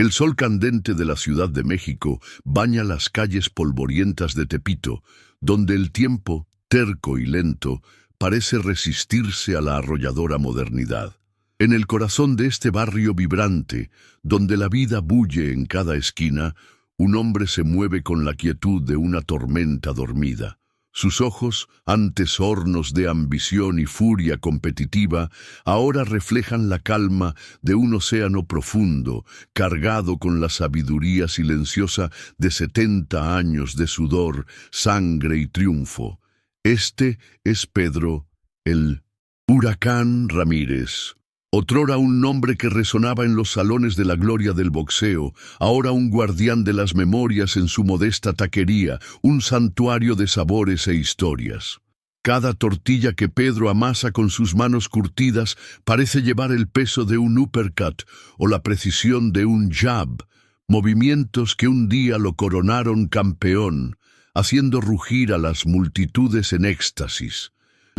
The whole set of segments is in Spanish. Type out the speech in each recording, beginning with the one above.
El sol candente de la Ciudad de México baña las calles polvorientas de Tepito, donde el tiempo, terco y lento, parece resistirse a la arrolladora modernidad. En el corazón de este barrio vibrante, donde la vida bulle en cada esquina, un hombre se mueve con la quietud de una tormenta dormida. Sus ojos, antes hornos de ambición y furia competitiva, ahora reflejan la calma de un océano profundo, cargado con la sabiduría silenciosa de 70 años de sudor, sangre y triunfo. Este es Pedro, el Huracán Ramírez. Otrora un nombre que resonaba en los salones de la gloria del boxeo, ahora un guardián de las memorias en su modesta taquería, un santuario de sabores e historias. Cada tortilla que Pedro amasa con sus manos curtidas parece llevar el peso de un uppercut o la precisión de un jab, movimientos que un día lo coronaron campeón, haciendo rugir a las multitudes en éxtasis.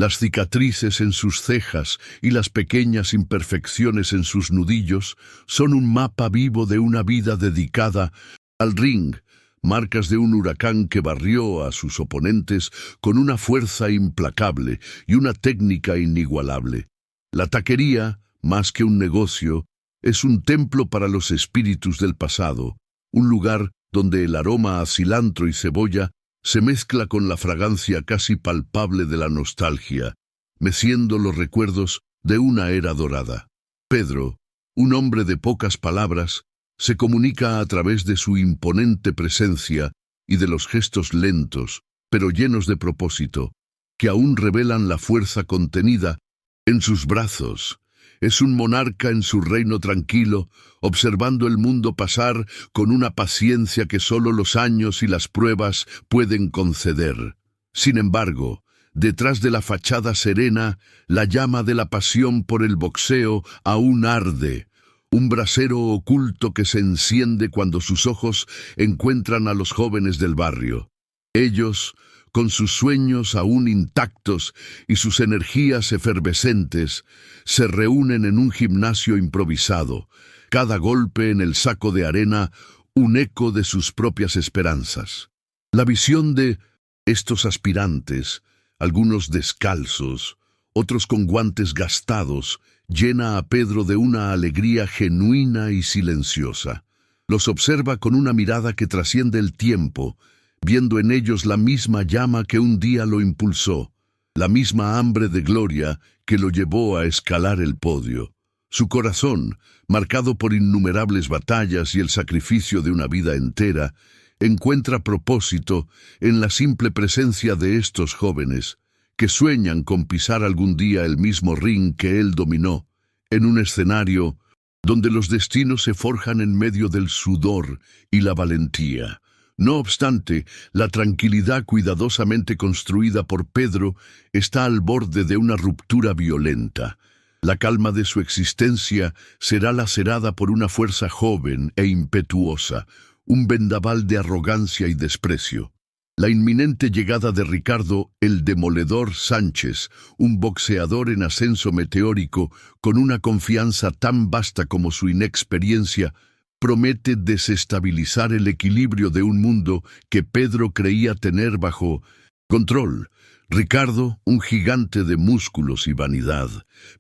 Las cicatrices en sus cejas y las pequeñas imperfecciones en sus nudillos son un mapa vivo de una vida dedicada al ring, marcas de un huracán que barrió a sus oponentes con una fuerza implacable y una técnica inigualable. La taquería, más que un negocio, es un templo para los espíritus del pasado, un lugar donde el aroma a cilantro y cebolla se mezcla con la fragancia casi palpable de la nostalgia, meciendo los recuerdos de una era dorada. Pedro, un hombre de pocas palabras, se comunica a través de su imponente presencia y de los gestos lentos, pero llenos de propósito, que aún revelan la fuerza contenida en sus brazos. Es un monarca en su reino tranquilo, observando el mundo pasar con una paciencia que solo los años y las pruebas pueden conceder. Sin embargo, detrás de la fachada serena, la llama de la pasión por el boxeo aún arde, un brasero oculto que se enciende cuando sus ojos encuentran a los jóvenes del barrio. Ellos, con sus sueños aún intactos y sus energías efervescentes, se reúnen en un gimnasio improvisado, cada golpe en el saco de arena un eco de sus propias esperanzas. La visión de estos aspirantes, algunos descalzos, otros con guantes gastados, llena a Pedro de una alegría genuina y silenciosa. Los observa con una mirada que trasciende el tiempo, viendo en ellos la misma llama que un día lo impulsó, la misma hambre de gloria que lo llevó a escalar el podio. Su corazón, marcado por innumerables batallas y el sacrificio de una vida entera, encuentra propósito en la simple presencia de estos jóvenes, que sueñan con pisar algún día el mismo ring que él dominó, en un escenario donde los destinos se forjan en medio del sudor y la valentía. No obstante, la tranquilidad cuidadosamente construida por Pedro está al borde de una ruptura violenta. La calma de su existencia será lacerada por una fuerza joven e impetuosa, un vendaval de arrogancia y desprecio. La inminente llegada de Ricardo, el Demoledor Sánchez, un boxeador en ascenso meteórico, con una confianza tan vasta como su inexperiencia, promete desestabilizar el equilibrio de un mundo que Pedro creía tener bajo control. Ricardo, un gigante de músculos y vanidad,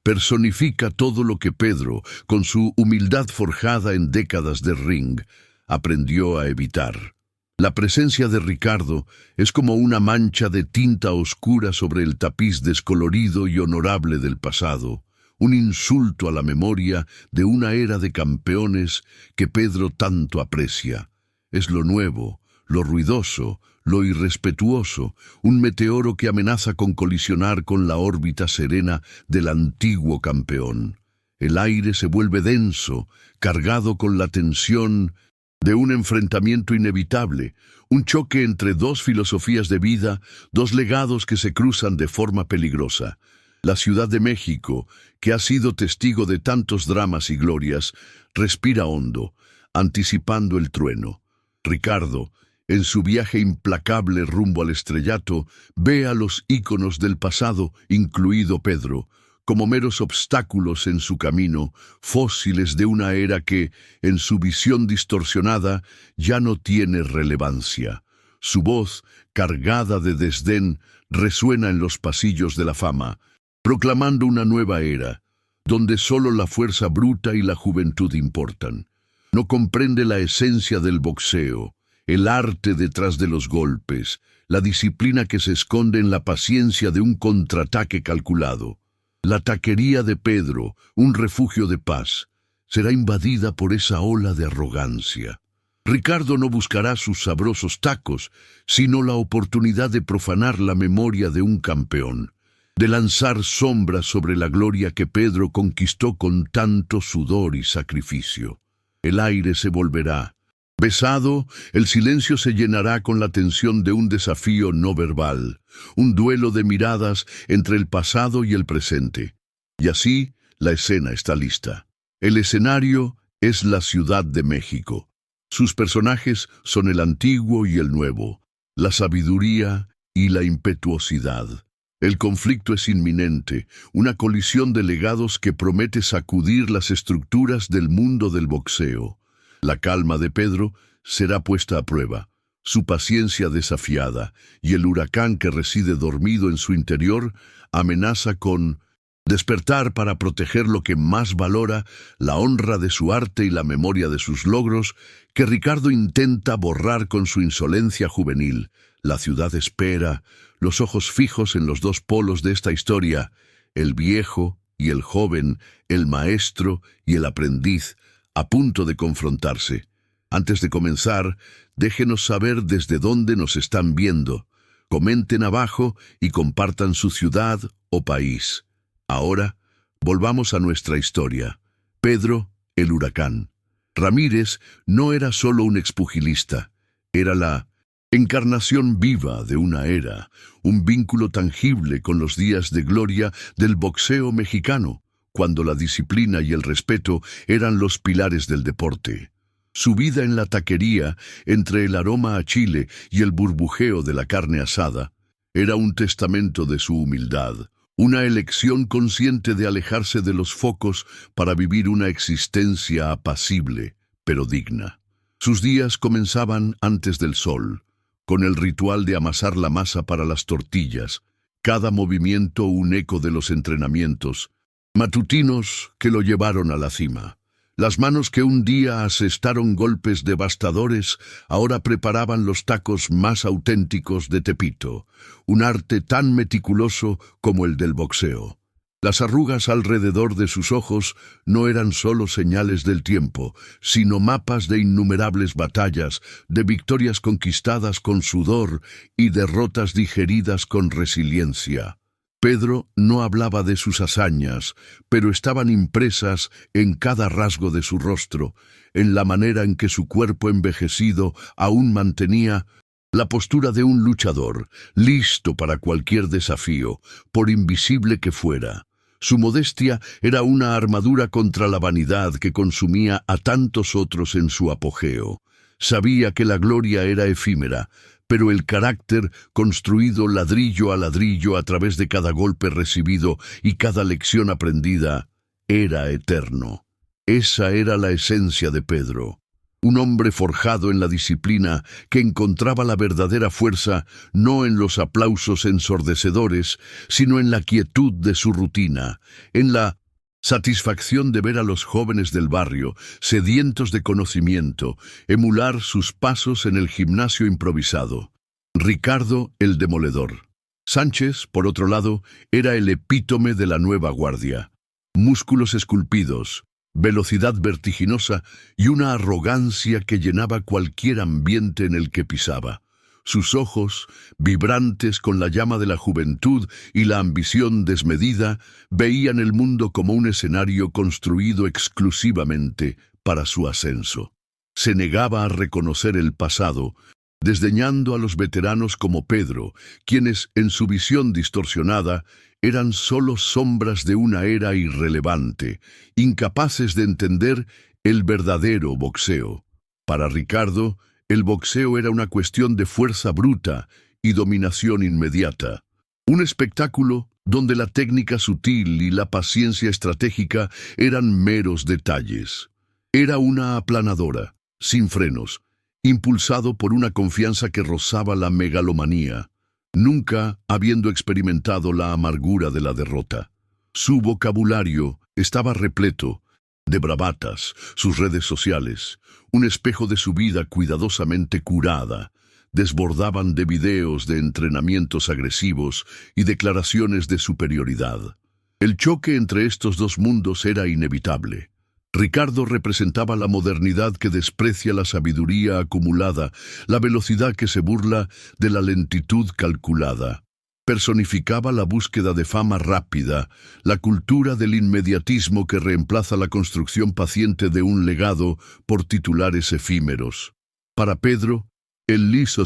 personifica todo lo que Pedro, con su humildad forjada en décadas de ring, aprendió a evitar. La presencia de Ricardo es como una mancha de tinta oscura sobre el tapiz descolorido y honorable del pasado, un insulto a la memoria de una era de campeones que Pedro tanto aprecia. Es lo nuevo, lo ruidoso, lo irrespetuoso, un meteoro que amenaza con colisionar con la órbita serena del antiguo campeón. El aire se vuelve denso, cargado con la tensión de un enfrentamiento inevitable, un choque entre dos filosofías de vida, dos legados que se cruzan de forma peligrosa. La Ciudad de México, que ha sido testigo de tantos dramas y glorias, respira hondo, anticipando el trueno. Ricardo, en su viaje implacable rumbo al estrellato, ve a los íconos del pasado, incluido Pedro, como meros obstáculos en su camino, fósiles de una era que, en su visión distorsionada, ya no tiene relevancia. Su voz, cargada de desdén, resuena en los pasillos de la fama, proclamando una nueva era, donde solo la fuerza bruta y la juventud importan. No comprende la esencia del boxeo, el arte detrás de los golpes, la disciplina que se esconde en la paciencia de un contraataque calculado. La taquería de Pedro, un refugio de paz, será invadida por esa ola de arrogancia. Ricardo no buscará sus sabrosos tacos, sino la oportunidad de profanar la memoria de un campeón, de lanzar sombras sobre la gloria que Pedro conquistó con tanto sudor y sacrificio. El aire se volverá. Besado, el silencio se llenará con la tensión de un desafío no verbal, un duelo de miradas entre el pasado y el presente. Y así, la escena está lista. El escenario es la Ciudad de México. Sus personajes son el antiguo y el nuevo, la sabiduría y la impetuosidad. El conflicto es inminente, una colisión de legados que promete sacudir las estructuras del mundo del boxeo. La calma de Pedro será puesta a prueba, su paciencia desafiada, y el huracán que reside dormido en su interior amenaza con despertar para proteger lo que más valora, la honra de su arte y la memoria de sus logros, que Ricardo intenta borrar con su insolencia juvenil. La ciudad espera, los ojos fijos en los dos polos de esta historia, el viejo y el joven, el maestro y el aprendiz, a punto de confrontarse. Antes de comenzar, déjenos saber desde dónde nos están viendo. Comenten abajo y compartan su ciudad o país. Ahora, volvamos a nuestra historia. Pedro, el huracán. Ramírez no era solo un expugilista, era la encarnación viva de una era, un vínculo tangible con los días de gloria del boxeo mexicano, cuando la disciplina y el respeto eran los pilares del deporte. Su vida en la taquería, entre el aroma a chile y el burbujeo de la carne asada, era un testamento de su humildad, una elección consciente de alejarse de los focos para vivir una existencia apacible, pero digna. Sus días comenzaban antes del sol, con el ritual de amasar la masa para las tortillas, cada movimiento un eco de los entrenamientos matutinos que lo llevaron a la cima. Las manos que un día asestaron golpes devastadores ahora preparaban los tacos más auténticos de Tepito, un arte tan meticuloso como el del boxeo. Las arrugas alrededor de sus ojos no eran solo señales del tiempo, sino mapas de innumerables batallas, de victorias conquistadas con sudor y derrotas digeridas con resiliencia. Pedro no hablaba de sus hazañas, pero estaban impresas en cada rasgo de su rostro, en la manera en que su cuerpo envejecido aún mantenía la postura de un luchador, listo para cualquier desafío, por invisible que fuera. Su modestia era una armadura contra la vanidad que consumía a tantos otros en su apogeo. Sabía que la gloria era efímera, pero el carácter, construido ladrillo a ladrillo a través de cada golpe recibido y cada lección aprendida, era eterno. Esa era la esencia de Pedro. Un hombre forjado en la disciplina que encontraba la verdadera fuerza no en los aplausos ensordecedores, sino en la quietud de su rutina, en la satisfacción de ver a los jóvenes del barrio, sedientos de conocimiento, emular sus pasos en el gimnasio improvisado. Ricardo, el demoledor. Sánchez, por otro lado, era el epítome de la nueva guardia. Músculos esculpidos, velocidad vertiginosa y una arrogancia que llenaba cualquier ambiente en el que pisaba. Sus ojos, vibrantes con la llama de la juventud y la ambición desmedida, veían el mundo como un escenario construido exclusivamente para su ascenso. Se negaba a reconocer el pasado, desdeñando a los veteranos como Pedro, quienes, en su visión distorsionada, eran solo sombras de una era irrelevante, incapaces de entender el verdadero boxeo. Para Ricardo, el boxeo era una cuestión de fuerza bruta y dominación inmediata, un espectáculo donde la técnica sutil y la paciencia estratégica eran meros detalles. Era una aplanadora, sin frenos, impulsado por una confianza que rozaba la megalomanía, nunca habiendo experimentado la amargura de la derrota. Su vocabulario estaba repleto de bravatas, sus redes sociales, un espejo de su vida cuidadosamente curada, desbordaban de videos de entrenamientos agresivos y declaraciones de superioridad. El choque entre estos dos mundos era inevitable. Ricardo representaba la modernidad que desprecia la sabiduría acumulada, la velocidad que se burla de la lentitud calculada. Personificaba la búsqueda de fama rápida, la cultura del inmediatismo que reemplaza la construcción paciente de un legado por titulares efímeros. Para Pedro, el liso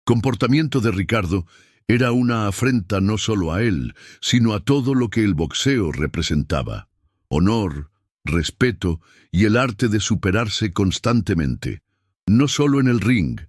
comportamiento de Ricardo era una afrenta no solo a él, sino a todo lo que el boxeo representaba. Honor, respeto y el arte de superarse constantemente, no solo en el ring,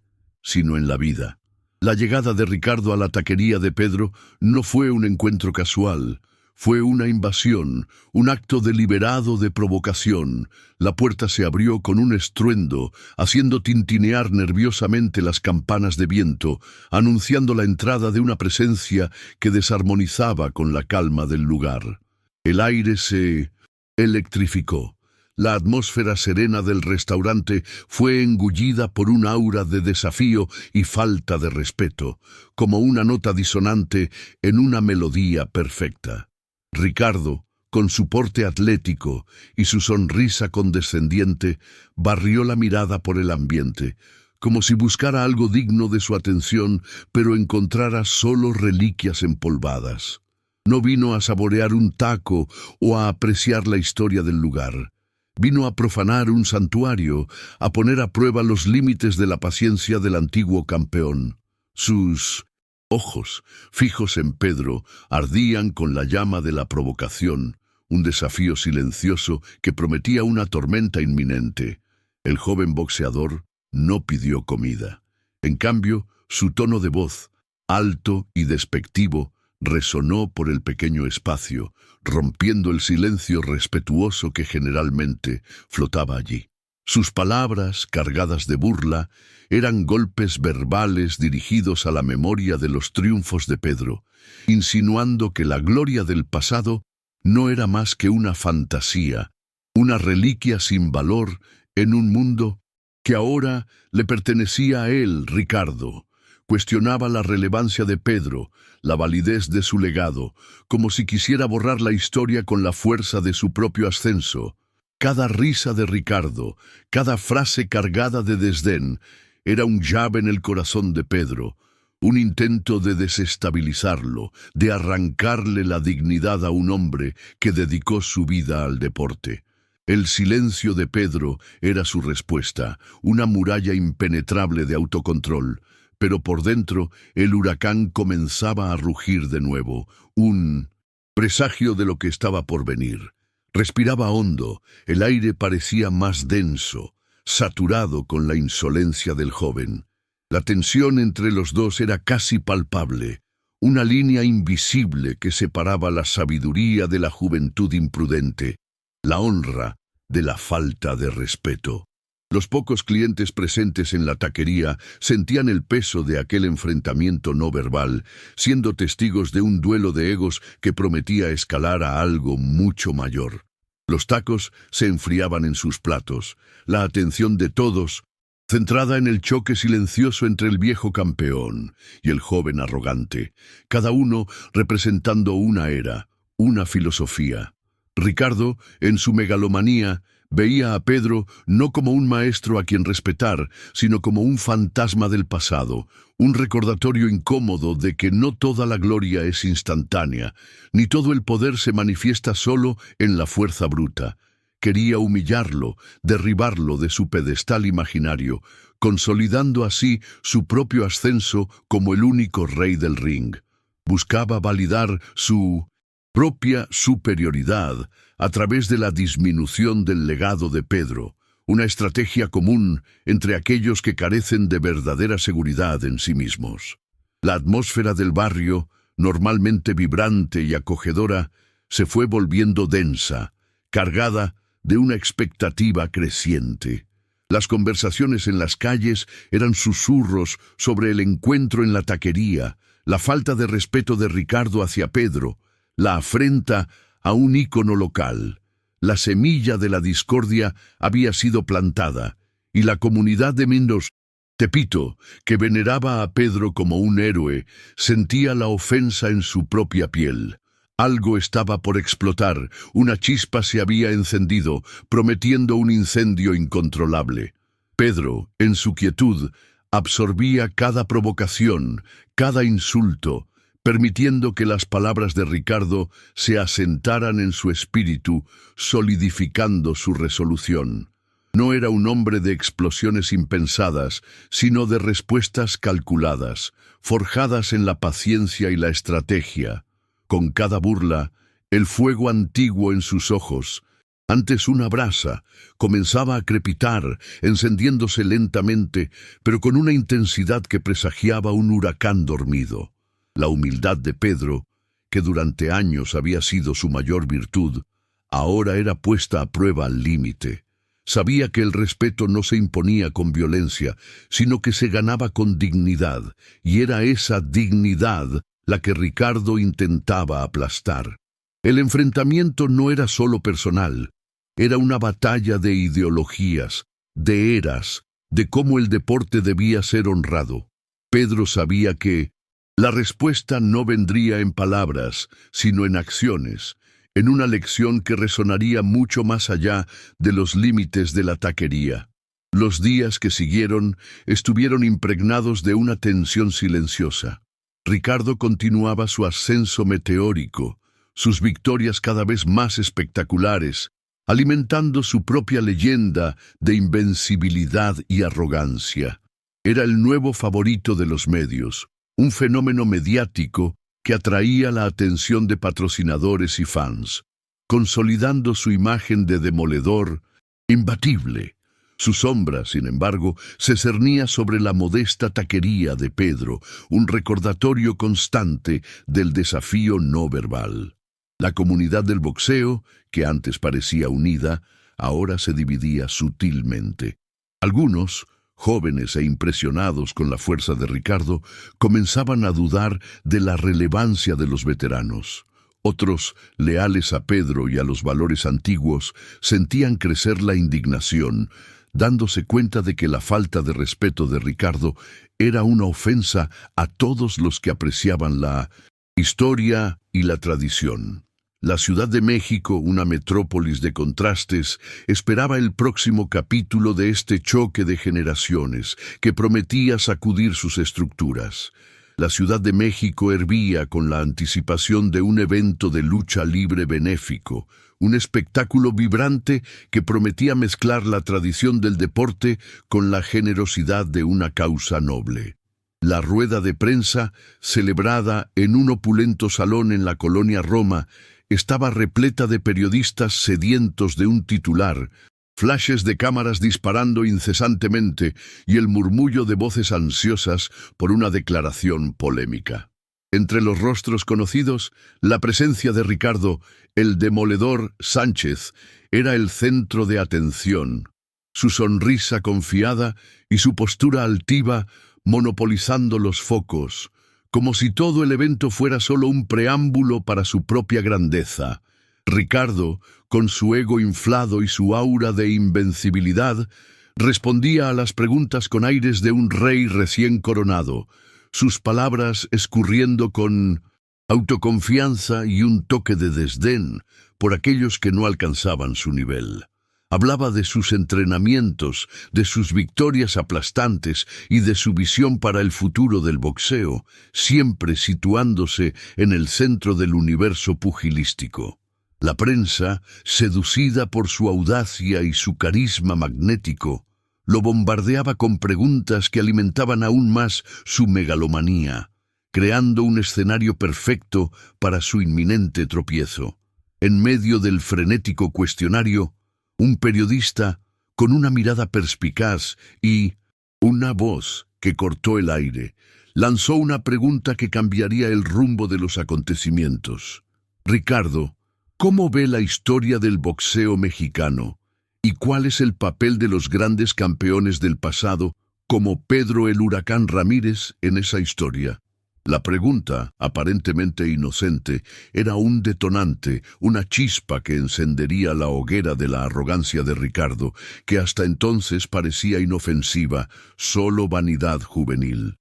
sino en la vida. La llegada de Ricardo a la taquería de Pedro no fue un encuentro casual, fue una invasión, un acto deliberado de provocación. La puerta se abrió con un estruendo, haciendo tintinear nerviosamente las campanas de viento, anunciando la entrada de una presencia que desarmonizaba con la calma del lugar. El aire se electrificó. La atmósfera serena del restaurante fue engullida por un aura de desafío y falta de respeto, como una nota disonante en una melodía perfecta. Ricardo, con su porte atlético y su sonrisa condescendiente, barrió la mirada por el ambiente, como si buscara algo digno de su atención, pero encontrara solo reliquias empolvadas. No vino a saborear un taco o a apreciar la historia del lugar. Vino a profanar un santuario, a poner a prueba los límites de la paciencia del antiguo campeón. Sus ojos, fijos en Pedro, ardían con la llama de la provocación, un desafío silencioso que prometía una tormenta inminente. El joven boxeador no pidió comida. En cambio, su tono de voz, alto y despectivo, resonó por el pequeño espacio, rompiendo el silencio respetuoso que generalmente flotaba allí. Sus palabras, cargadas de burla, eran golpes verbales dirigidos a la memoria de los triunfos de Pedro, insinuando que la gloria del pasado no era más que una fantasía, una reliquia sin valor en un mundo que ahora le pertenecía a él, Ricardo. Cuestionaba la relevancia de Pedro, la validez de su legado, como si quisiera borrar la historia con la fuerza de su propio ascenso. Cada risa de Ricardo, cada frase cargada de desdén, era un llave en el corazón de Pedro, un intento de desestabilizarlo, de arrancarle la dignidad a un hombre que dedicó su vida al deporte. El silencio de Pedro era su respuesta, una muralla impenetrable de autocontrol. Pero por dentro el huracán comenzaba a rugir de nuevo, un presagio de lo que estaba por venir. Respiraba hondo, el aire parecía más denso, saturado con la insolencia del joven. La tensión entre los dos era casi palpable, una línea invisible que separaba la sabiduría de la juventud imprudente, la honra de la falta de respeto. Los pocos clientes presentes en la taquería sentían el peso de aquel enfrentamiento no verbal, siendo testigos de un duelo de egos que prometía escalar a algo mucho mayor. Los tacos se enfriaban en sus platos, la atención de todos centrada en el choque silencioso entre el viejo campeón y el joven arrogante, cada uno representando una era, una filosofía. Ricardo, en su megalomanía, veía a Pedro no como un maestro a quien respetar, sino como un fantasma del pasado, un recordatorio incómodo de que no toda la gloria es instantánea, ni todo el poder se manifiesta solo en la fuerza bruta. Quería humillarlo, derribarlo de su pedestal imaginario, consolidando así su propio ascenso como el único rey del ring. Buscaba validar su propia superioridad a través de la disminución del legado de Pedro, una estrategia común entre aquellos que carecen de verdadera seguridad en sí mismos. La atmósfera del barrio normalmente vibrante y acogedora, se fue volviendo densa, cargada de una expectativa creciente. Las conversaciones en las calles eran susurros sobre el encuentro en la taquería, la falta de respeto de Ricardo hacia Pedro, la afrenta a un ícono local. La semilla de la discordia había sido plantada, y la comunidad de Mindos, Tepito, que veneraba a Pedro como un héroe, sentía la ofensa en su propia piel. Algo estaba por explotar, una chispa se había encendido, prometiendo un incendio incontrolable. Pedro, en su quietud, absorbía cada provocación, cada insulto, permitiendo que las palabras de Ricardo se asentaran en su espíritu, solidificando su resolución. No era un hombre de explosiones impensadas, sino de respuestas calculadas, forjadas en la paciencia y la estrategia. Con cada burla, el fuego antiguo en sus ojos, antes una brasa, comenzaba a crepitar, encendiéndose lentamente, pero con una intensidad que presagiaba un huracán dormido. La humildad de Pedro, que durante años había sido su mayor virtud, ahora era puesta a prueba al límite. Sabía que el respeto no se imponía con violencia, sino que se ganaba con dignidad, y era esa dignidad la que Ricardo intentaba aplastar. El enfrentamiento no era solo personal, era una batalla de ideologías, de eras, de cómo el deporte debía ser honrado. Pedro sabía que la respuesta no vendría en palabras, sino en acciones, en una lección que resonaría mucho más allá de los límites de la taquería. Los días que siguieron estuvieron impregnados de una tensión silenciosa. Ricardo continuaba su ascenso meteórico, sus victorias cada vez más espectaculares, alimentando su propia leyenda de invencibilidad y arrogancia. Era el nuevo favorito de los medios, un fenómeno mediático que atraía la atención de patrocinadores y fans, consolidando su imagen de demoledor, imbatible. Su sombra, sin embargo, se cernía sobre la modesta taquería de Pedro, un recordatorio constante del desafío no verbal. La comunidad del boxeo, que antes parecía unida, ahora se dividía sutilmente. Algunos, jóvenes e impresionados con la fuerza de Ricardo, comenzaban a dudar de la relevancia de los veteranos. Otros, leales a Pedro y a los valores antiguos, sentían crecer la indignación, dándose cuenta de que la falta de respeto de Ricardo era una ofensa a todos los que apreciaban la historia y la tradición. La Ciudad de México, una metrópolis de contrastes, esperaba el próximo capítulo de este choque de generaciones que prometía sacudir sus estructuras. La Ciudad de México hervía con la anticipación de un evento de lucha libre benéfico, un espectáculo vibrante que prometía mezclar la tradición del deporte con la generosidad de una causa noble. La rueda de prensa, celebrada en un opulento salón en la colonia Roma, estaba repleta de periodistas sedientos de un titular, flashes de cámaras disparando incesantemente y el murmullo de voces ansiosas por una declaración polémica. Entre los rostros conocidos, la presencia de Ricardo, el demoledor Sánchez, era el centro de atención. Su sonrisa confiada y su postura altiva monopolizando los focos, como si todo el evento fuera solo un preámbulo para su propia grandeza. Ricardo, con su ego inflado y su aura de invencibilidad, respondía a las preguntas con aires de un rey recién coronado, sus palabras escurriendo con autoconfianza y un toque de desdén por aquellos que no alcanzaban su nivel. Hablaba de sus entrenamientos, de sus victorias aplastantes y de su visión para el futuro del boxeo, siempre situándose en el centro del universo pugilístico. La prensa, seducida por su audacia y su carisma magnético, lo bombardeaba con preguntas que alimentaban aún más su megalomanía, creando un escenario perfecto para su inminente tropiezo. En medio del frenético cuestionario, un periodista, con una mirada perspicaz y una voz que cortó el aire, lanzó una pregunta que cambiaría el rumbo de los acontecimientos. Ricardo, ¿cómo ve la historia del boxeo mexicano? ¿Y cuál es el papel de los grandes campeones del pasado, como Pedro el Huracán Ramírez, en esa historia? La pregunta, aparentemente inocente, era un detonante, una chispa que encendería la hoguera de la arrogancia de Ricardo, que hasta entonces parecía inofensiva, solo vanidad juvenil.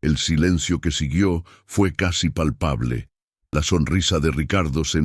El silencio que siguió fue casi palpable. La sonrisa de Ricardo se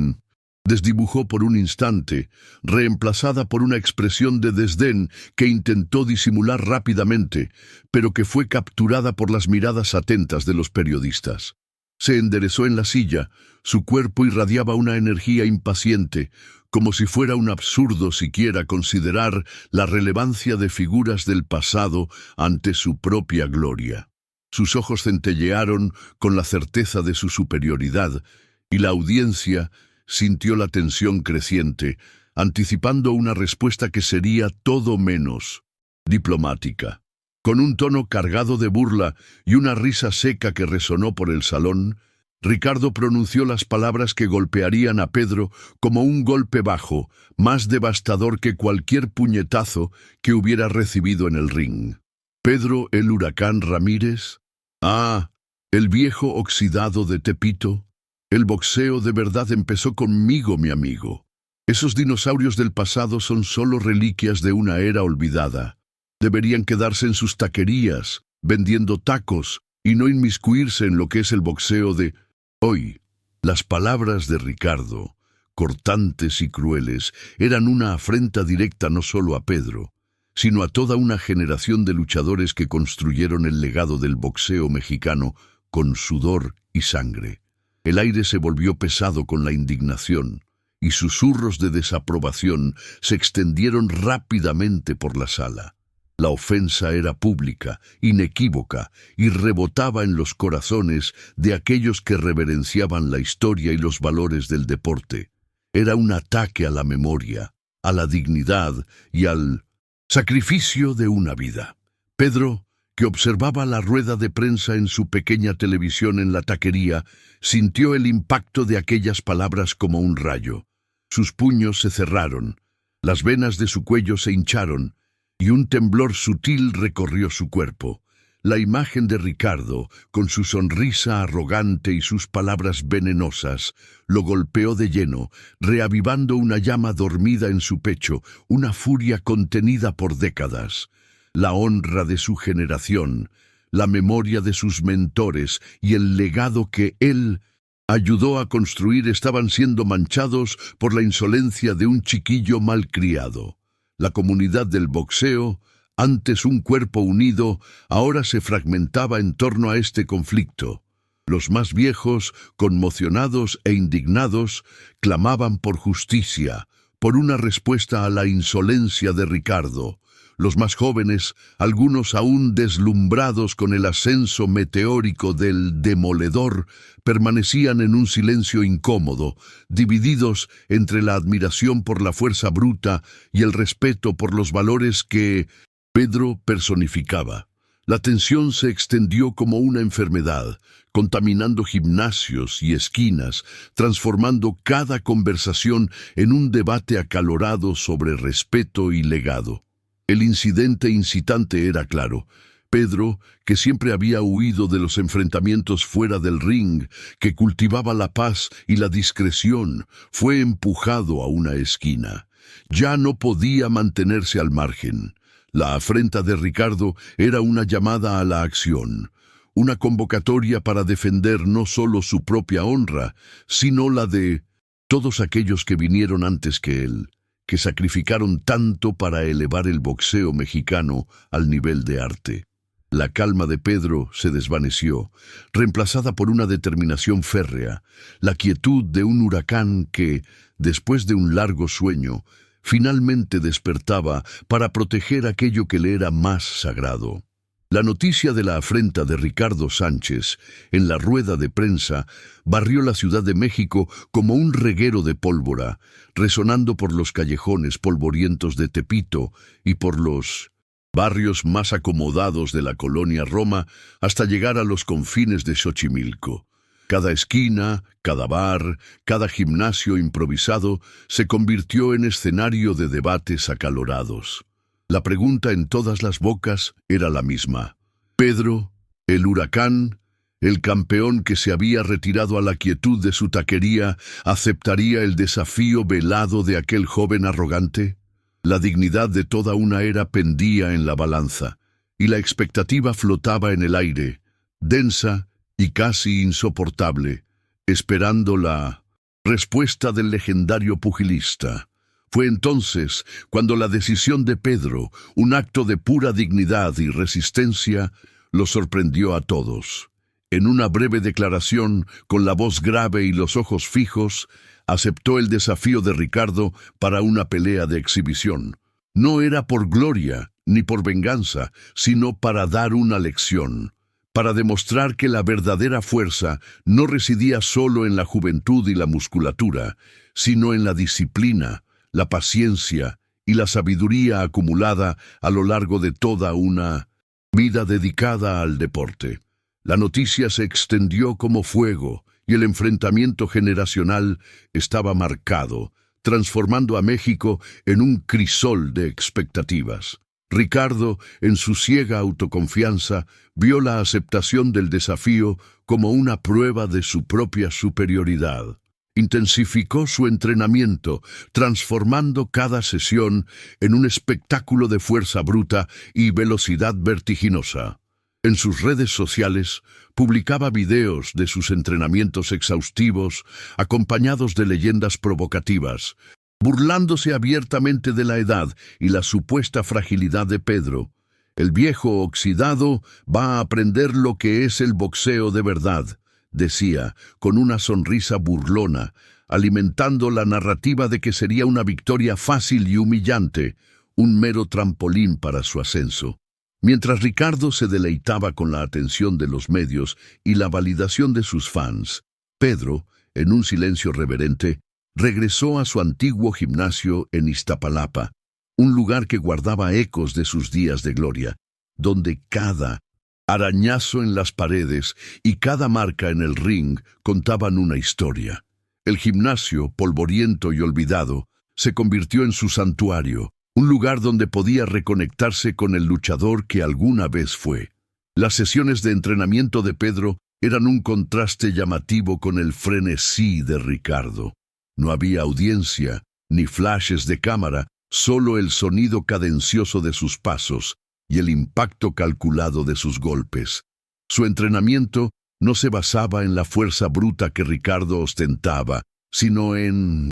desdibujó por un instante, reemplazada por una expresión de desdén que intentó disimular rápidamente, pero que fue capturada por las miradas atentas de los periodistas. Se enderezó en la silla, su cuerpo irradiaba una energía impaciente, como si fuera un absurdo siquiera considerar la relevancia de figuras del pasado ante su propia gloria. Sus ojos centellearon con la certeza de su superioridad, y la audiencia sintió la tensión creciente, anticipando una respuesta que sería todo menos diplomática. Con un tono cargado de burla y una risa seca que resonó por el salón, Ricardo pronunció las palabras que golpearían a Pedro como un golpe bajo, más devastador que cualquier puñetazo que hubiera recibido en el ring. ¿Pedro el Huracán Ramírez? Ah, el viejo oxidado de Tepito. El boxeo de verdad empezó conmigo, mi amigo. Esos dinosaurios del pasado son solo reliquias de una era olvidada. Deberían quedarse en sus taquerías, vendiendo tacos, y no inmiscuirse en lo que es el boxeo de hoy. Las palabras de Ricardo, cortantes y crueles, eran una afrenta directa no solo a Pedro, sino a toda una generación de luchadores que construyeron el legado del boxeo mexicano con sudor y sangre. El aire se volvió pesado con la indignación, y susurros de desaprobación se extendieron rápidamente por la sala. La ofensa era pública, inequívoca, y rebotaba en los corazones de aquellos que reverenciaban la historia y los valores del deporte. Era un ataque a la memoria, a la dignidad y al sacrificio de una vida. Pedro, que observaba la rueda de prensa en su pequeña televisión en la taquería, sintió el impacto de aquellas palabras como un rayo. Sus puños se cerraron, las venas de su cuello se hincharon, y un temblor sutil recorrió su cuerpo. La imagen de Ricardo, con su sonrisa arrogante y sus palabras venenosas, lo golpeó de lleno, reavivando una llama dormida en su pecho, una furia contenida por décadas. La honra de su generación, la memoria de sus mentores y el legado que él ayudó a construir estaban siendo manchados por la insolencia de un chiquillo malcriado. La comunidad del boxeo, antes un cuerpo unido, ahora se fragmentaba en torno a este conflicto. Los más viejos, conmocionados e indignados, clamaban por justicia, por una respuesta a la insolencia de Ricardo. Los más jóvenes, algunos aún deslumbrados con el ascenso meteórico del demoledor, permanecían en un silencio incómodo, divididos entre la admiración por la fuerza bruta y el respeto por los valores que Pedro personificaba. La tensión se extendió como una enfermedad, contaminando gimnasios y esquinas, transformando cada conversación en un debate acalorado sobre respeto y legado. El incidente incitante era claro. Pedro, que siempre había huido de los enfrentamientos fuera del ring, que cultivaba la paz y la discreción, fue empujado a una esquina. Ya no podía mantenerse al margen. La afrenta de Ricardo era una llamada a la acción, una convocatoria para defender no solo su propia honra, sino la de todos aquellos que vinieron antes que él, que sacrificaron tanto para elevar el boxeo mexicano al nivel de arte. La calma de Pedro se desvaneció, reemplazada por una determinación férrea, la quietud de un huracán que, después de un largo sueño, finalmente despertaba para proteger aquello que le era más sagrado. La noticia de la afrenta de Ricardo Sánchez en la rueda de prensa barrió la Ciudad de México como un reguero de pólvora, resonando por los callejones polvorientos de Tepito y por los barrios más acomodados de la colonia Roma hasta llegar a los confines de Xochimilco. Cada esquina, cada bar, cada gimnasio improvisado se convirtió en escenario de debates acalorados. La pregunta en todas las bocas era la misma. Pedro, el huracán, el campeón que se había retirado a la quietud de su taquería, ¿aceptaría el desafío velado de aquel joven arrogante? La dignidad de toda una era pendía en la balanza, y la expectativa flotaba en el aire, densa y casi insoportable, esperando la respuesta del legendario pugilista. Fue entonces cuando la decisión de Pedro, un acto de pura dignidad y resistencia, lo sorprendió a todos. En una breve declaración, con la voz grave y los ojos fijos, aceptó el desafío de Ricardo para una pelea de exhibición. No era por gloria ni por venganza, sino para dar una lección, para demostrar que la verdadera fuerza no residía solo en la juventud y la musculatura, sino en la disciplina, la paciencia y la sabiduría acumulada a lo largo de toda una vida dedicada al deporte. La noticia se extendió como fuego y el enfrentamiento generacional estaba marcado, transformando a México en un crisol de expectativas. Ricardo, en su ciega autoconfianza, vio la aceptación del desafío como una prueba de su propia superioridad. Intensificó su entrenamiento, transformando cada sesión en un espectáculo de fuerza bruta y velocidad vertiginosa. En sus redes sociales publicaba videos de sus entrenamientos exhaustivos, acompañados de leyendas provocativas, burlándose abiertamente de la edad y la supuesta fragilidad de Pedro. El viejo oxidado va a aprender lo que es el boxeo de verdad, decía, con una sonrisa burlona, alimentando la narrativa de que sería una victoria fácil y humillante, un mero trampolín para su ascenso. Mientras Ricardo se deleitaba con la atención de los medios y la validación de sus fans, Pedro, en un silencio reverente, regresó a su antiguo gimnasio en Iztapalapa, un lugar que guardaba ecos de sus días de gloria, donde cada arañazo en las paredes y cada marca en el ring contaban una historia. El gimnasio, polvoriento y olvidado, se convirtió en su santuario, un lugar donde podía reconectarse con el luchador que alguna vez fue. Las sesiones de entrenamiento de Pedro eran un contraste llamativo con el frenesí de Ricardo. No había audiencia, ni flashes de cámara, solo el sonido cadencioso de sus pasos y el impacto calculado de sus golpes. Su entrenamiento no se basaba en la fuerza bruta que Ricardo ostentaba, sino en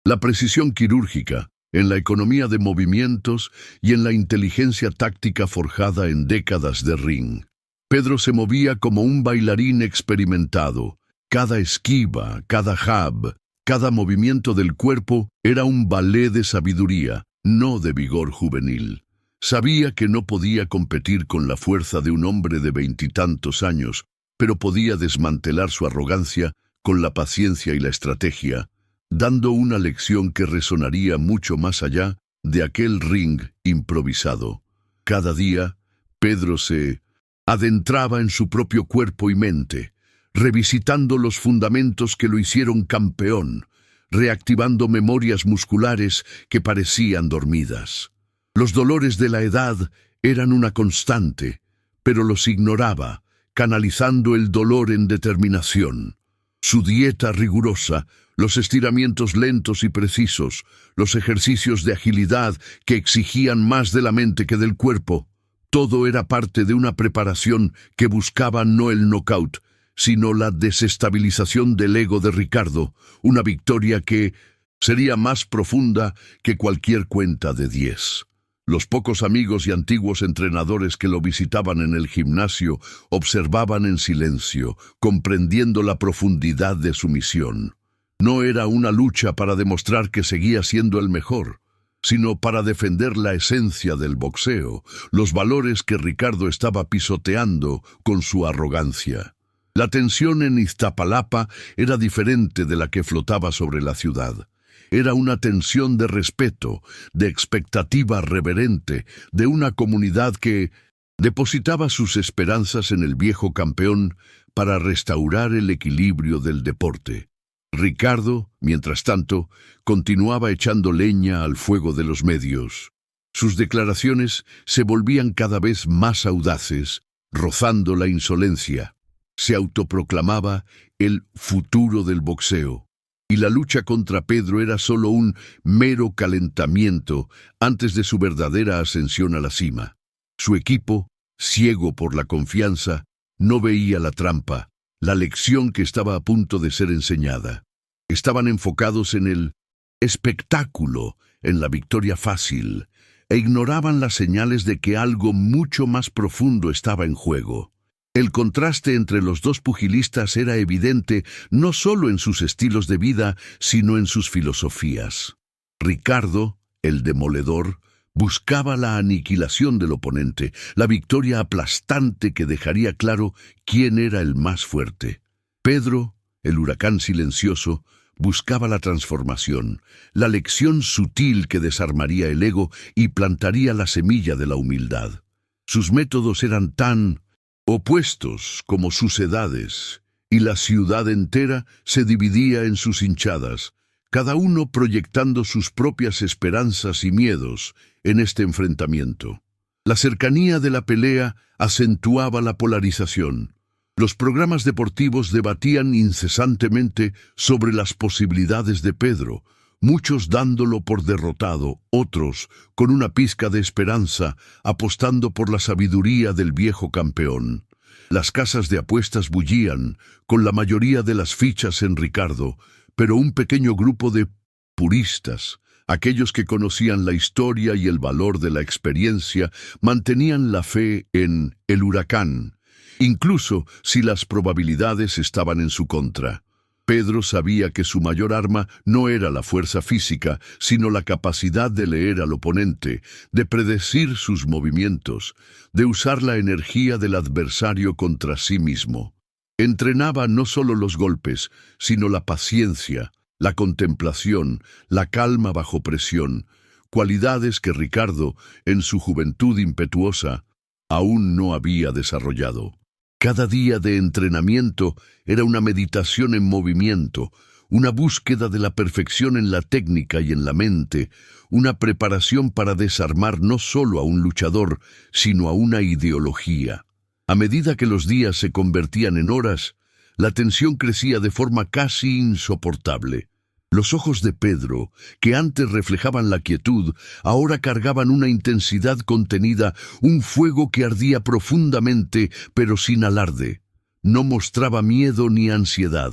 la precisión quirúrgica, en la economía de movimientos y en la inteligencia táctica forjada en décadas de ring. Pedro se movía como un bailarín experimentado. Cada esquiva, cada jab, cada movimiento del cuerpo era un ballet de sabiduría, no de vigor juvenil. Sabía que no podía competir con la fuerza de un hombre de 20 y tantos años, pero podía desmantelar su arrogancia con la paciencia y la estrategia, dando una lección que resonaría mucho más allá de aquel ring improvisado. Cada día, Pedro se adentraba en su propio cuerpo y mente, revisitando los fundamentos que lo hicieron campeón, reactivando memorias musculares que parecían dormidas. Los dolores de la edad eran una constante, pero los ignoraba, canalizando el dolor en determinación. Su dieta rigurosa, los estiramientos lentos y precisos, los ejercicios de agilidad que exigían más de la mente que del cuerpo, todo era parte de una preparación que buscaba no el knockout, sino la desestabilización del ego de Ricardo, una victoria que sería más profunda que cualquier cuenta de 10. Los pocos amigos y antiguos entrenadores que lo visitaban en el gimnasio observaban en silencio, comprendiendo la profundidad de su misión. No era una lucha para demostrar que seguía siendo el mejor, sino para defender la esencia del boxeo, los valores que Ricardo estaba pisoteando con su arrogancia. La tensión en Iztapalapa era diferente de la que flotaba sobre la ciudad. Era una tensión de respeto, de expectativa reverente, de una comunidad que depositaba sus esperanzas en el viejo campeón para restaurar el equilibrio del deporte. Ricardo, mientras tanto, continuaba echando leña al fuego de los medios. Sus declaraciones se volvían cada vez más audaces, rozando la insolencia. Se autoproclamaba el futuro del boxeo, y la lucha contra Pedro era solo un mero calentamiento antes de su verdadera ascensión a la cima. Su equipo, ciego por la confianza, no veía la trampa, la lección que estaba a punto de ser enseñada. Estaban enfocados en el espectáculo, en la victoria fácil, e ignoraban las señales de que algo mucho más profundo estaba en juego. El contraste entre los dos pugilistas era evidente no solo en sus estilos de vida, sino en sus filosofías. Ricardo, el demoledor, buscaba la aniquilación del oponente, la victoria aplastante que dejaría claro quién era el más fuerte. Pedro, el huracán silencioso, buscaba la transformación, la lección sutil que desarmaría el ego y plantaría la semilla de la humildad. Sus métodos eran tan opuestos como sus edades, y la ciudad entera se dividía en sus hinchadas, cada uno proyectando sus propias esperanzas y miedos en este enfrentamiento. La cercanía de la pelea acentuaba la polarización. Los programas deportivos debatían incesantemente sobre las posibilidades de Pedro, muchos dándolo por derrotado, otros, con una pizca de esperanza, apostando por la sabiduría del viejo campeón. Las casas de apuestas bullían, con la mayoría de las fichas en Ricardo, pero un pequeño grupo de puristas, aquellos que conocían la historia y el valor de la experiencia, mantenían la fe en el huracán, incluso si las probabilidades estaban en su contra. Pedro sabía que su mayor arma no era la fuerza física, sino la capacidad de leer al oponente, de predecir sus movimientos, de usar la energía del adversario contra sí mismo. Entrenaba no solo los golpes, sino la paciencia, la contemplación, la calma bajo presión, cualidades que Ricardo, en su juventud impetuosa, aún no había desarrollado. Cada día de entrenamiento era una meditación en movimiento, una búsqueda de la perfección en la técnica y en la mente, una preparación para desarmar no solo a un luchador, sino a una ideología. A medida que los días se convertían en horas, la tensión crecía de forma casi insoportable. Los ojos de Pedro, que antes reflejaban la quietud, ahora cargaban una intensidad contenida, un fuego que ardía profundamente, pero sin alarde. No mostraba miedo ni ansiedad,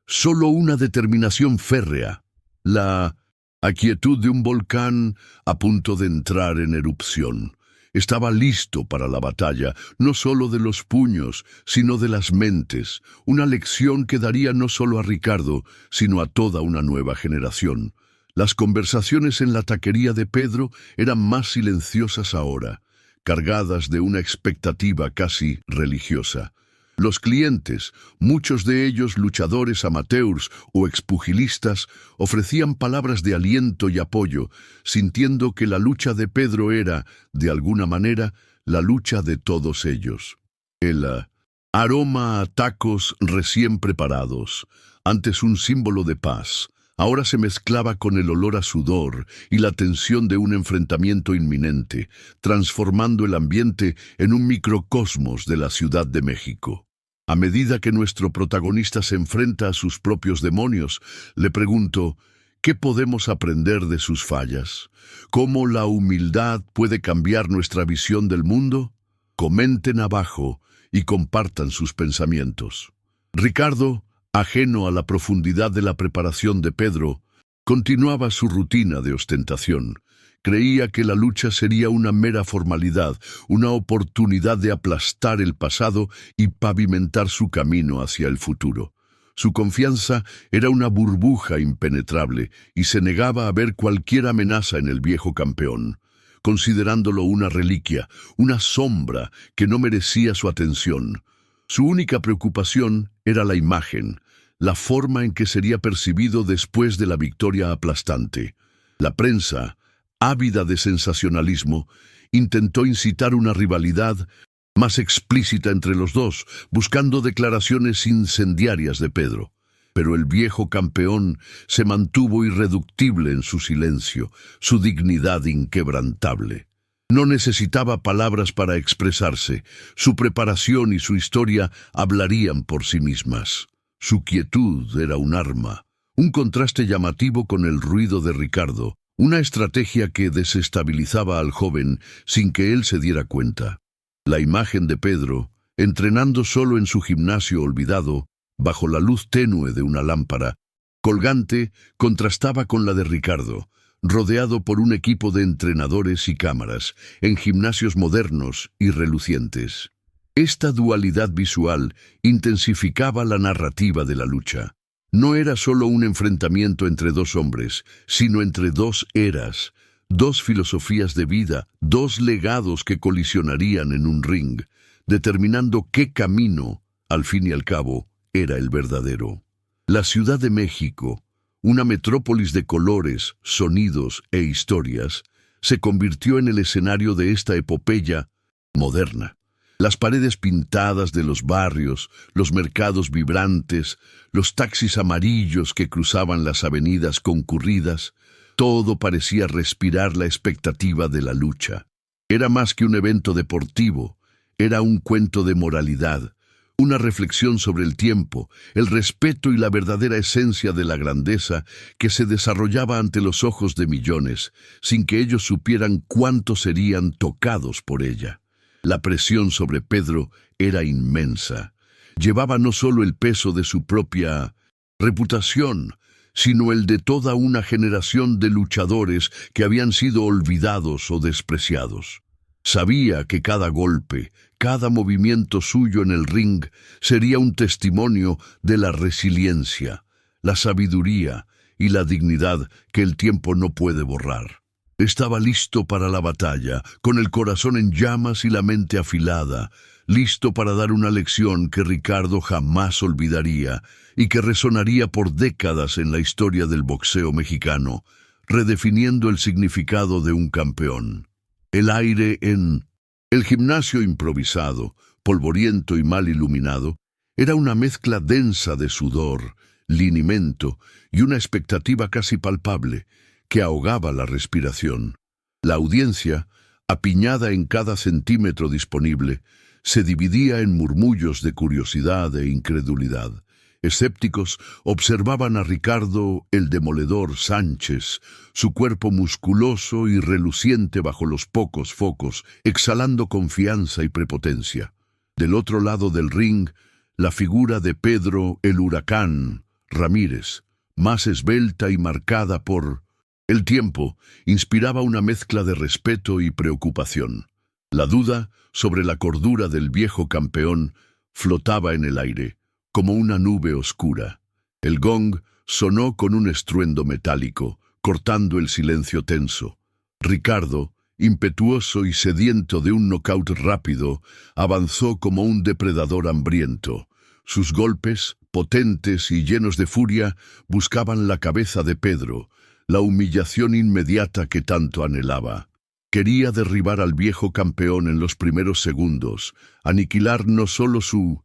solo una determinación férrea, la aquietud de un volcán a punto de entrar en erupción. Estaba listo para la batalla, no solo de los puños, sino de las mentes, una lección que daría no solo a Ricardo, sino a toda una nueva generación. Las conversaciones en la taquería de Pedro eran más silenciosas ahora, cargadas de una expectativa casi religiosa. Los clientes, muchos de ellos luchadores amateurs o expugilistas, ofrecían palabras de aliento y apoyo, sintiendo que la lucha de Pedro era, de alguna manera, la lucha de todos ellos. El aroma a tacos recién preparados, antes un símbolo de paz, ahora se mezclaba con el olor a sudor y la tensión de un enfrentamiento inminente, transformando el ambiente en un microcosmos de la Ciudad de México. A medida que nuestro protagonista se enfrenta a sus propios demonios, le pregunto, ¿qué podemos aprender de sus fallas? ¿Cómo la humildad puede cambiar nuestra visión del mundo? Comenten abajo y compartan sus pensamientos. Ricardo, ajeno a la profundidad de la preparación de Pedro, continuaba su rutina de ostentación. Creía que la lucha sería una mera formalidad, una oportunidad de aplastar el pasado y pavimentar su camino hacia el futuro. Su confianza era una burbuja impenetrable y se negaba a ver cualquier amenaza en el viejo campeón, considerándolo una reliquia, una sombra que no merecía su atención. Su única preocupación era la imagen, la forma en que sería percibido después de la victoria aplastante. La prensa, ávida de sensacionalismo, intentó incitar una rivalidad más explícita entre los dos, buscando declaraciones incendiarias de Pedro. Pero el viejo campeón se mantuvo irreductible en su silencio, su dignidad inquebrantable. No necesitaba palabras para expresarse, su preparación y su historia hablarían por sí mismas. Su quietud era un arma, un contraste llamativo con el ruido de Ricardo, una estrategia que desestabilizaba al joven sin que él se diera cuenta. La imagen de Pedro, entrenando solo en su gimnasio olvidado, bajo la luz tenue de una lámpara, colgante, contrastaba con la de Ricardo, rodeado por un equipo de entrenadores y cámaras, en gimnasios modernos y relucientes. Esta dualidad visual intensificaba la narrativa de la lucha. No era solo un enfrentamiento entre dos hombres, sino entre dos eras, dos filosofías de vida, dos legados que colisionarían en un ring, determinando qué camino, al fin y al cabo, era el verdadero. La Ciudad de México, una metrópolis de colores, sonidos e historias, se convirtió en el escenario de esta epopeya moderna. Las paredes pintadas de los barrios, los mercados vibrantes, los taxis amarillos que cruzaban las avenidas concurridas, todo parecía respirar la expectativa de la lucha. Era más que un evento deportivo, era un cuento de moralidad, una reflexión sobre el tiempo, el respeto y la verdadera esencia de la grandeza que se desarrollaba ante los ojos de millones, sin que ellos supieran cuánto serían tocados por ella. La presión sobre Pedro era inmensa. Llevaba no solo el peso de su propia reputación, sino el de toda una generación de luchadores que habían sido olvidados o despreciados. Sabía que cada golpe, cada movimiento suyo en el ring sería un testimonio de la resiliencia, la sabiduría y la dignidad que el tiempo no puede borrar. Estaba listo para la batalla, con el corazón en llamas y la mente afilada, listo para dar una lección que Ricardo jamás olvidaría y que resonaría por décadas en la historia del boxeo mexicano, redefiniendo el significado de un campeón. El aire en el gimnasio improvisado, polvoriento y mal iluminado, era una mezcla densa de sudor, linimento y una expectativa casi palpable que ahogaba la respiración. La audiencia, apiñada en cada centímetro disponible, se dividía en murmullos de curiosidad e incredulidad. Escépticos observaban a Ricardo el Demoledor Sánchez, su cuerpo musculoso y reluciente bajo los pocos focos, exhalando confianza y prepotencia. Del otro lado del ring, la figura de Pedro el Huracán Ramírez, más esbelta y marcada por el tiempo, inspiraba una mezcla de respeto y preocupación. La duda sobre la cordura del viejo campeón flotaba en el aire, como una nube oscura. El gong sonó con un estruendo metálico, cortando el silencio tenso. Ricardo, impetuoso y sediento de un nocaut rápido, avanzó como un depredador hambriento. Sus golpes, potentes y llenos de furia, buscaban la cabeza de Pedro, la humillación inmediata que tanto anhelaba. Quería derribar al viejo campeón en los primeros segundos, aniquilar no solo su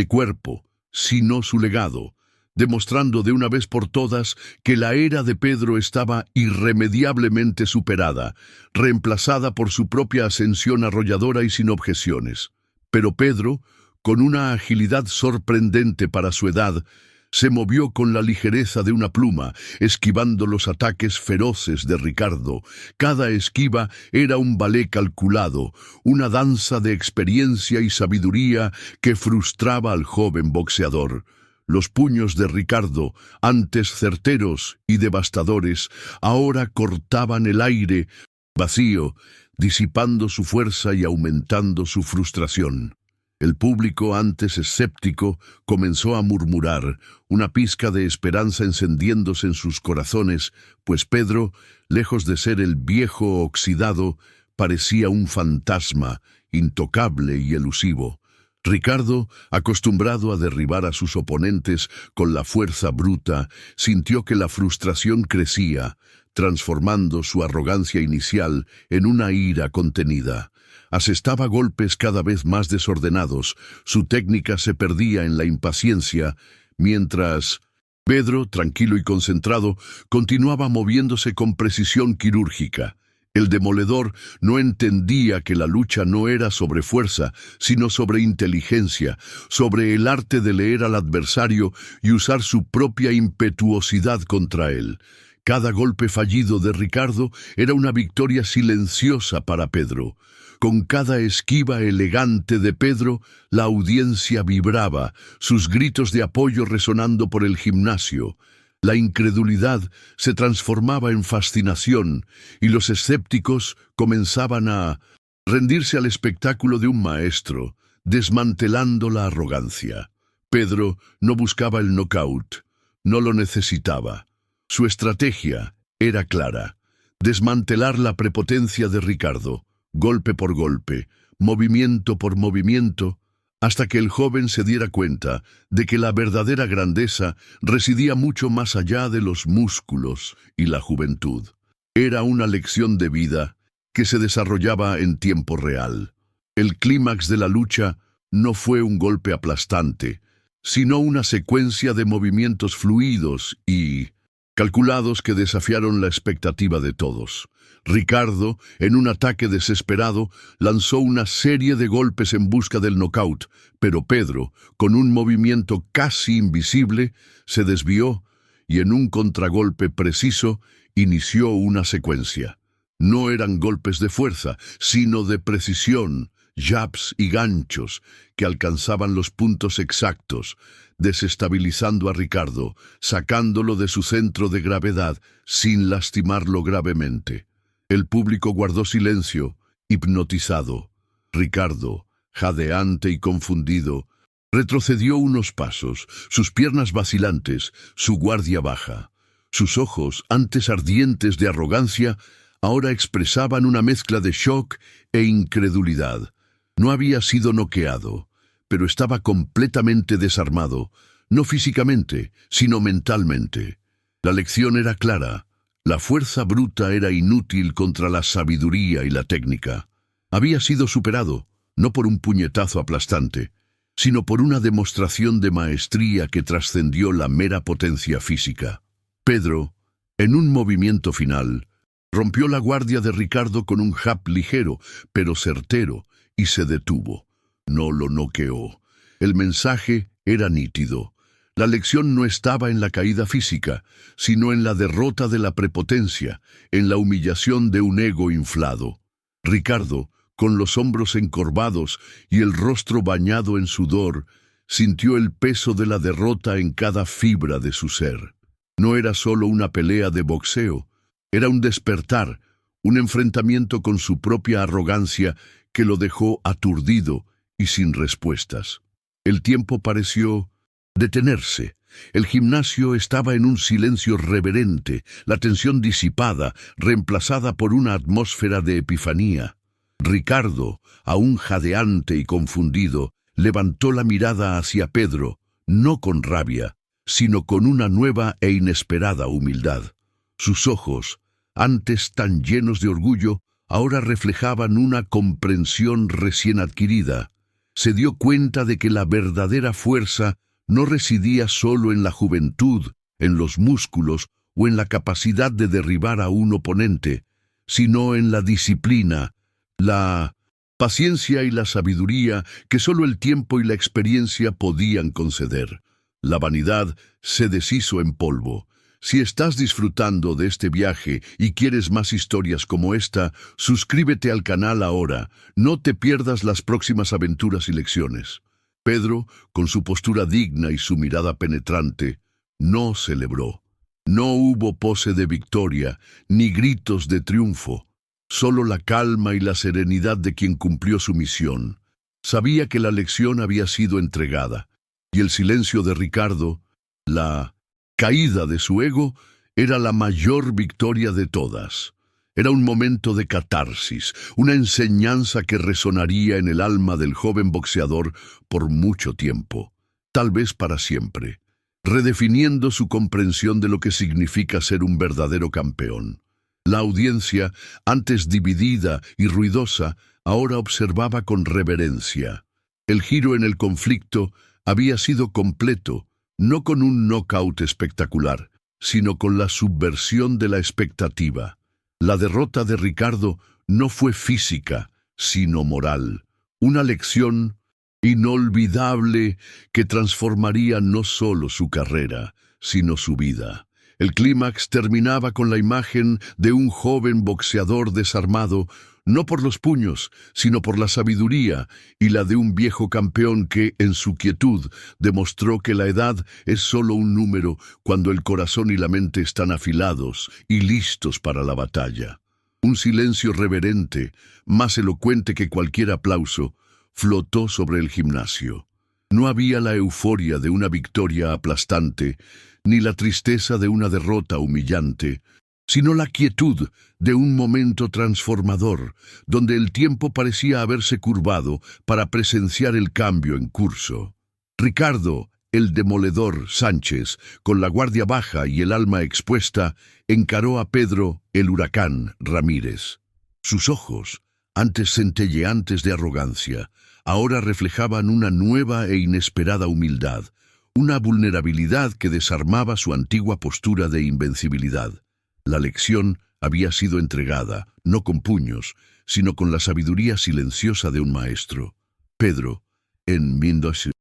cuerpo, sino su legado, demostrando de una vez por todas que la era de Pedro estaba irremediablemente superada, reemplazada por su propia ascensión arrolladora y sin objeciones. Pero Pedro, con una agilidad sorprendente para su edad, se movió con la ligereza de una pluma, esquivando los ataques feroces de Ricardo. Cada esquiva era un ballet calculado, una danza de experiencia y sabiduría que frustraba al joven boxeador. Los puños de Ricardo, antes certeros y devastadores, ahora cortaban el aire vacío, disipando su fuerza y aumentando su frustración. El público, antes escéptico, comenzó a murmurar, una pizca de esperanza encendiéndose en sus corazones, pues Pedro, lejos de ser el viejo oxidado, parecía un fantasma, intocable y elusivo. Ricardo, acostumbrado a derribar a sus oponentes con la fuerza bruta, sintió que la frustración crecía, transformando su arrogancia inicial en una ira contenida. Asestaba golpes cada vez más desordenados, su técnica se perdía en la impaciencia, mientras Pedro, tranquilo y concentrado, continuaba moviéndose con precisión quirúrgica. El demoledor no entendía que la lucha no era sobre fuerza, sino sobre inteligencia, sobre el arte de leer al adversario y usar su propia impetuosidad contra él. Cada golpe fallido de Ricardo era una victoria silenciosa para Pedro. Con cada esquiva elegante de Pedro, la audiencia vibraba, sus gritos de apoyo resonando por el gimnasio. La incredulidad se transformaba en fascinación y los escépticos comenzaban a rendirse al espectáculo de un maestro, desmantelando la arrogancia. Pedro no buscaba el knockout, no lo necesitaba. Su estrategia era clara: desmantelar la prepotencia de Ricardo, golpe por golpe, movimiento por movimiento, hasta que el joven se diera cuenta de que la verdadera grandeza residía mucho más allá de los músculos y la juventud. Era una lección de vida que se desarrollaba en tiempo real. El clímax de la lucha no fue un golpe aplastante, sino una secuencia de movimientos fluidos y calculados que desafiaron la expectativa de todos. Ricardo, en un ataque desesperado, lanzó una serie de golpes en busca del nocaut, pero Pedro, con un movimiento casi invisible, se desvió y en un contragolpe preciso inició una secuencia. No eran golpes de fuerza, sino de precisión, jabs y ganchos que alcanzaban los puntos exactos, desestabilizando a Ricardo, sacándolo de su centro de gravedad sin lastimarlo gravemente. El público guardó silencio, hipnotizado. Ricardo, jadeante y confundido, retrocedió unos pasos, sus piernas vacilantes, su guardia baja. Sus ojos, antes ardientes de arrogancia, ahora expresaban una mezcla de shock e incredulidad. No había sido noqueado, pero estaba completamente desarmado, no físicamente, sino mentalmente. La lección era clara. La fuerza bruta era inútil contra la sabiduría y la técnica. Había sido superado, no por un puñetazo aplastante, sino por una demostración de maestría que trascendió la mera potencia física. Pedro, en un movimiento final, rompió la guardia de Ricardo con un jab ligero, pero certero, y se detuvo. No lo noqueó. El mensaje era nítido. La lección no estaba en la caída física, sino en la derrota de la prepotencia, en la humillación de un ego inflado. Ricardo, con los hombros encorvados y el rostro bañado en sudor, sintió el peso de la derrota en cada fibra de su ser. No era solo una pelea de boxeo, era un despertar, un enfrentamiento con su propia arrogancia que lo dejó aturdido y sin respuestas. El tiempo pareció detenerse. El gimnasio estaba en un silencio reverente, la tensión disipada, reemplazada por una atmósfera de epifanía. Ricardo, aún jadeante y confundido, levantó la mirada hacia Pedro, no con rabia, sino con una nueva e inesperada humildad. Sus ojos, antes tan llenos de orgullo, ahora reflejaban una comprensión recién adquirida. Se dio cuenta de que la verdadera fuerza no residía solo en la juventud, en los músculos o en la capacidad de derribar a un oponente, sino en la disciplina, la paciencia y la sabiduría que solo el tiempo y la experiencia podían conceder. La vanidad se deshizo en polvo. Si estás disfrutando de este viaje y quieres más historias como esta, suscríbete al canal ahora. No te pierdas las próximas aventuras y lecciones. Pedro, con su postura digna y su mirada penetrante, no celebró. No hubo pose de victoria, ni gritos de triunfo. Solo la calma y la serenidad de quien cumplió su misión. Sabía que la lección había sido entregada, y el silencio de Ricardo, la caída de su ego, era la mayor victoria de todas. Era un momento de catarsis, una enseñanza que resonaría en el alma del joven boxeador por mucho tiempo, tal vez para siempre, redefiniendo su comprensión de lo que significa ser un verdadero campeón. La audiencia, antes dividida y ruidosa, ahora observaba con reverencia. El giro en el conflicto había sido completo, no con un knockout espectacular, sino con la subversión de la expectativa. La derrota de Ricardo no fue física, sino moral. Una lección inolvidable que transformaría no solo su carrera, sino su vida. El clímax terminaba con la imagen de un joven boxeador desarmado, no por los puños, sino por la sabiduría, y la de un viejo campeón que, en su quietud, demostró que la edad es solo un número cuando el corazón y la mente están afilados y listos para la batalla. Un silencio reverente, más elocuente que cualquier aplauso, flotó sobre el gimnasio. No había la euforia de una victoria aplastante, ni la tristeza de una derrota humillante, sino la quietud de un momento transformador, donde el tiempo parecía haberse curvado para presenciar el cambio en curso. Ricardo, el demoledor Sánchez, con la guardia baja y el alma expuesta, encaró a Pedro, el huracán Ramírez. Sus ojos, antes centelleantes de arrogancia, ahora reflejaban una nueva e inesperada humildad, una vulnerabilidad que desarmaba su antigua postura de invencibilidad. La lección había sido entregada, no con puños, sino con la sabiduría silenciosa de un maestro. Pedro, enmiéndose,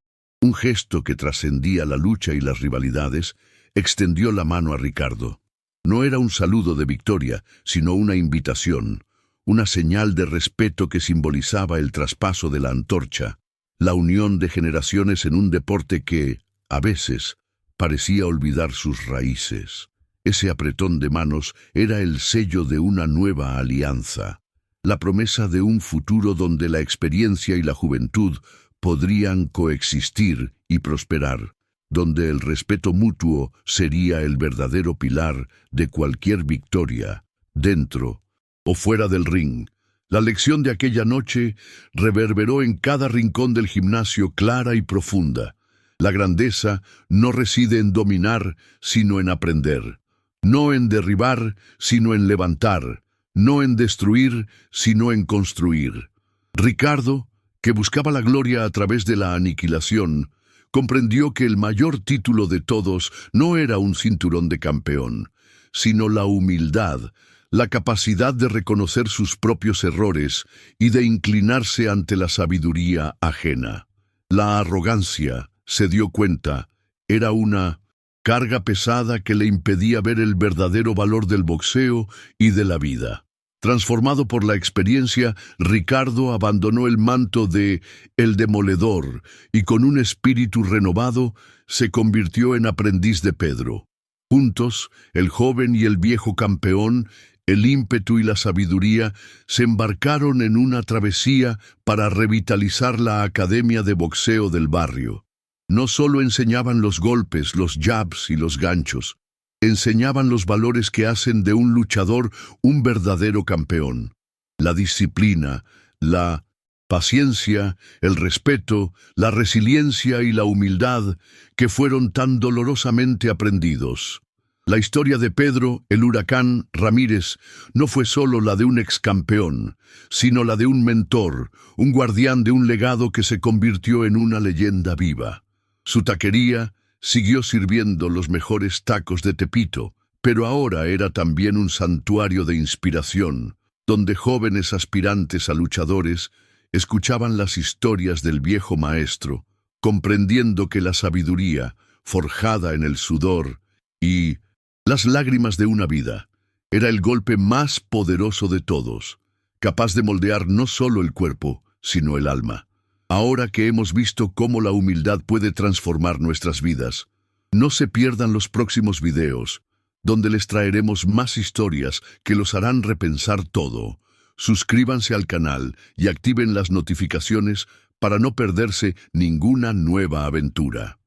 un gesto que trascendía la lucha y las rivalidades, extendió la mano a Ricardo. No era un saludo de victoria, sino una invitación, una señal de respeto que simbolizaba el traspaso de la antorcha, la unión de generaciones en un deporte que, a veces, parecía olvidar sus raíces. Ese apretón de manos era el sello de una nueva alianza, la promesa de un futuro donde la experiencia y la juventud podrían coexistir y prosperar, donde el respeto mutuo sería el verdadero pilar de cualquier victoria, dentro o fuera del ring. La lección de aquella noche reverberó en cada rincón del gimnasio clara y profunda. La grandeza no reside en dominar, sino en aprender. No en derribar, sino en levantar. No en destruir, sino en construir. Ricardo, que buscaba la gloria a través de la aniquilación, comprendió que el mayor título de todos no era un cinturón de campeón, sino la humildad, la capacidad de reconocer sus propios errores y de inclinarse ante la sabiduría ajena. La arrogancia, se dio cuenta, era una carga pesada que le impedía ver el verdadero valor del boxeo y de la vida. Transformado por la experiencia, Ricardo abandonó el manto de el demoledor y con un espíritu renovado se convirtió en aprendiz de Pedro. Juntos, el joven y el viejo campeón, el ímpetu y la sabiduría, se embarcaron en una travesía para revitalizar la academia de boxeo del barrio. No solo enseñaban los golpes, los jabs y los ganchos, enseñaban los valores que hacen de un luchador un verdadero campeón. La disciplina, la paciencia, el respeto, la resiliencia y la humildad que fueron tan dolorosamente aprendidos. La historia de Pedro, el huracán Ramírez, no fue solo la de un excampeón, sino la de un mentor, un guardián de un legado que se convirtió en una leyenda viva. Su taquería siguió sirviendo los mejores tacos de Tepito, pero ahora era también un santuario de inspiración, donde jóvenes aspirantes a luchadores escuchaban las historias del viejo maestro, comprendiendo que la sabiduría, forjada en el sudor y las lágrimas de una vida, era el golpe más poderoso de todos, capaz de moldear no solo el cuerpo, sino el alma. Ahora que hemos visto cómo la humildad puede transformar nuestras vidas, no se pierdan los próximos videos, donde les traeremos más historias que los harán repensar todo. Suscríbanse al canal y activen las notificaciones para no perderse ninguna nueva aventura.